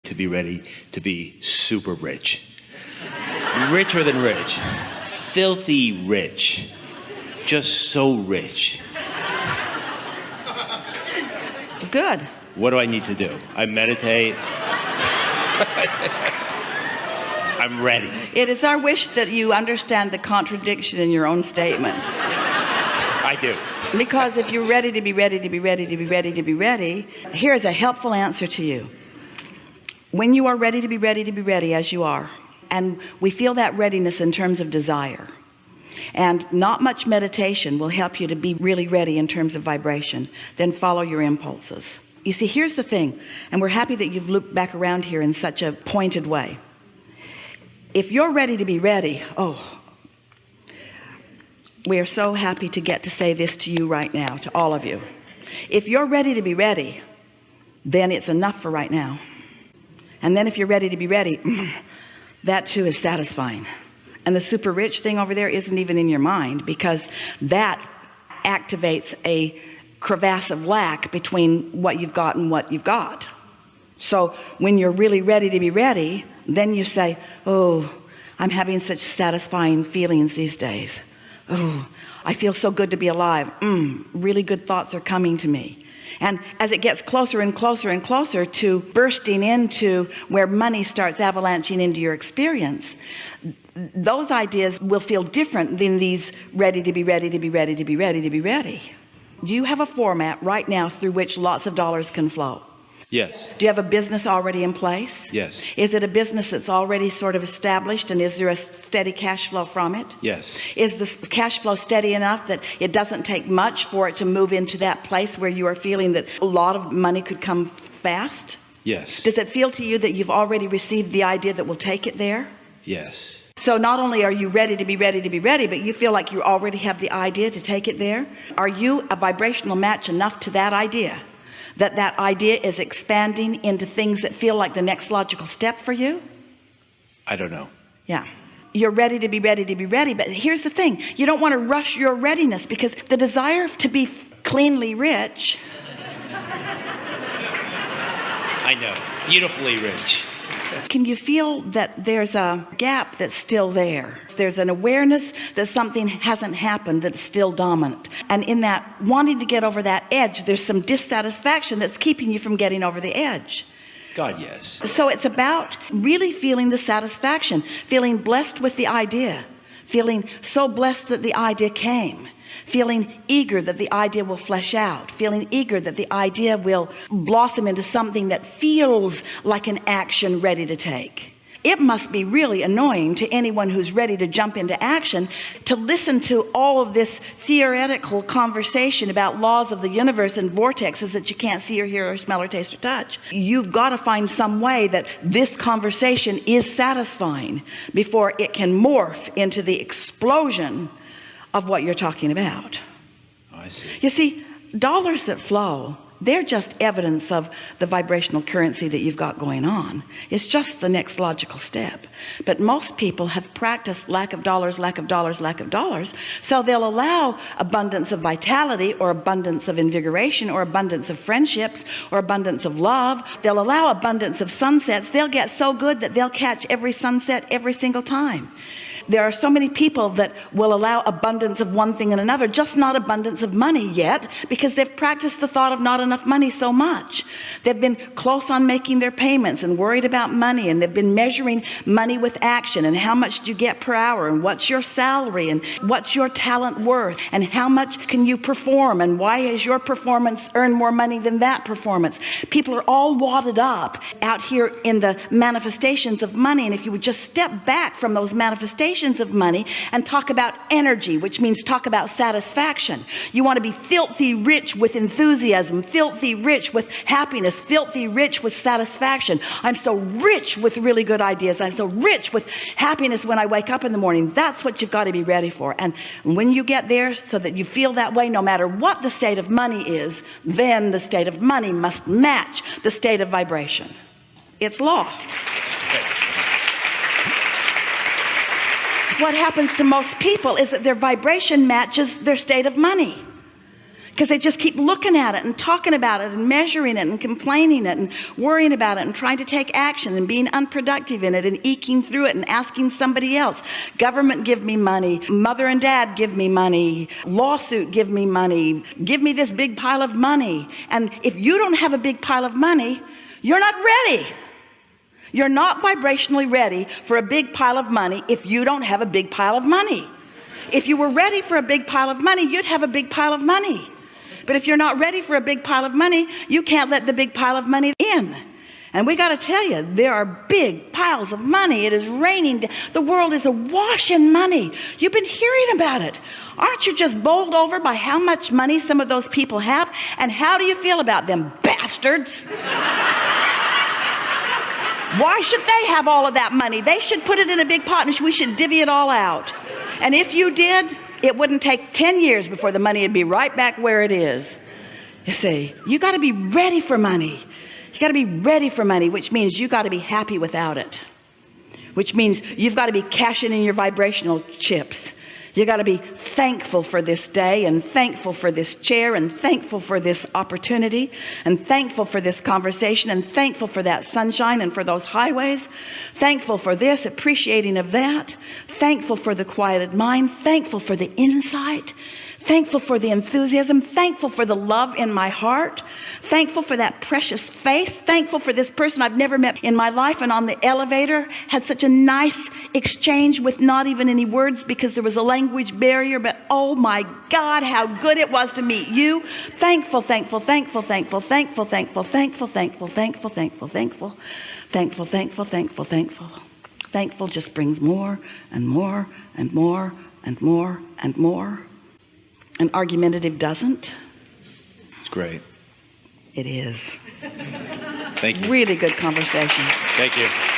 to be ready to be super rich. Richer than rich. Filthy rich. Just so rich. Good. What do I need to do? I meditate. I'm ready. It is our wish that you understand the contradiction in your own statement. I do. Because if you're ready to be ready to be ready to be ready to be ready, here's a helpful answer to you. When you are ready to be ready to be ready, as you are, and we feel that readiness in terms of desire, and not much meditation will help you to be really ready in terms of vibration, then follow your impulses. You see, here's the thing, and we're happy that you've looped back around here in such a pointed way. If you're ready to be ready, we are so happy to get to say this to you right now, to all of you. If you're ready to be ready, then it's enough for right now. And then if you're ready to be ready, that too is satisfying. And the super rich thing over there isn't even in your mind, because that activates a crevasse of lack between what you've got and what you've got. So when you're really ready to be ready, then you say, oh, I'm having such satisfying feelings these days. Oh, I feel so good to be alive. Really good thoughts are coming to me. And as it gets closer and closer and closer to bursting into where money starts avalanching into your experience, those ideas will feel different than these ready to be ready to be ready to be ready to be ready. Do you have a format right now through which lots of dollars can flow? Yes. Do you have a business already in place? Yes. Is it a business that's already sort of established, and is there a steady cash flow from it? Yes. Is the cash flow steady enough that it doesn't take much for it to move into that place where you are feeling that a lot of money could come fast? Yes. Does it feel to you that you've already received the idea that will take it there? Yes. So not only are you ready to be ready to be ready, but you feel like you already have the idea to take it there? Are you a vibrational match enough to that idea, that that idea is expanding into things that feel like the next logical step for you? I don't know. Yeah. You're ready to be ready to be ready. But here's the thing. You don't want to rush your readiness, because the desire to be cleanly rich. I know. Beautifully rich. Can you feel that there's a gap that's still there? There's an awareness that something hasn't happened that's still dominant. And in that wanting to get over that edge, there's some dissatisfaction that's keeping you from getting over the edge. God, yes. So it's about really feeling the satisfaction, feeling blessed with the idea, feeling so blessed that the idea came, feeling eager that the idea will flesh out, feeling eager that the idea will blossom into something that feels like an action ready to take. It must be really annoying to anyone who's ready to jump into action to listen to all of this theoretical conversation about laws of the universe and vortexes that you can't see or hear or smell or taste or touch. You've got to find some way that this conversation is satisfying before it can morph into the explosion of what you're talking about. Oh, I see. You see, dollars that flow, they're just evidence of the vibrational currency that you've got going on. It's just the next logical step. But most people have practiced lack of dollars, lack of dollars, lack of dollars. So they'll allow abundance of vitality, or abundance of invigoration, or abundance of friendships, or abundance of love. They'll allow abundance of sunsets. They'll get so good that they'll catch every sunset every single time. There are so many people that will allow abundance of one thing and another, just not abundance of money yet, because they've practiced the thought of not enough money so much. They've been close on making their payments and worried about money, and they've been measuring money with action, and how much do you get per hour, and what's your salary, and what's your talent worth, and how much can you perform, and why is your performance earn more money than that performance. People are all wadded up out here in the manifestations of money, and if you would just step back from those manifestations of money and talk about energy, which means talk about satisfaction. You want to be filthy rich with enthusiasm, filthy rich with happiness, filthy rich with satisfaction. I'm so rich with really good ideas. I'm so rich with happiness when I wake up in the morning. That's what you've got to be ready for. And when you get there, so that you feel that way, no matter what the state of money is, then the state of money must match the state of vibration. It's law. What happens to most people is that their vibration matches their state of money. because they just keep looking at it and talking about it and measuring it and complaining it and worrying about it and trying to take action and being unproductive in it and eking through it and asking somebody else. Government, give me money. Mother and dad, give me money. Lawsuit, give me money. Give me this big pile of money. And if you don't have a big pile of money, you're not ready. You're not vibrationally ready for a big pile of money if you don't have a big pile of money. If you were ready for a big pile of money, you'd have a big pile of money. But if you're not ready for a big pile of money, you can't let the big pile of money in. And we got to tell you, there are big piles of money. It is raining. The world is awash in money. You've been hearing about it. Aren't you just bowled over by how much money some of those people have? And how do you feel about them bastards? Why should they have all of that money? They should put it in a big pot and we should divvy it all out. And if you did, it wouldn't take 10 years before the money would be right back where it is. You see, you got to be ready for money. You got to be ready for money, which means you got to be happy without it. Which means you've got to be cashing in your vibrational chips. You got to be thankful for this day and thankful for this chair and thankful for this opportunity and thankful for this conversation and thankful for that sunshine and for those highways. Thankful for this, appreciating of that. Thankful for the quieted mind. Thankful for the insight. Thankful for the enthusiasm. Thankful for the love in my heart. Thankful for that precious face. Thankful for this person I've never met in my life and on the elevator had such a nice exchange with not even any words because there was a language barrier, but oh my God, how good it was to meet you. Thankful, thankful, thankful, thankful, thankful, thankful, thankful, thankful, thankful, thankful, thankful, thankful, thankful, thankful, thankful. Thankful just brings more and more and more and more and more. And argumentative doesn't. It's great. It is. Thank you. Really good conversation. Thank you.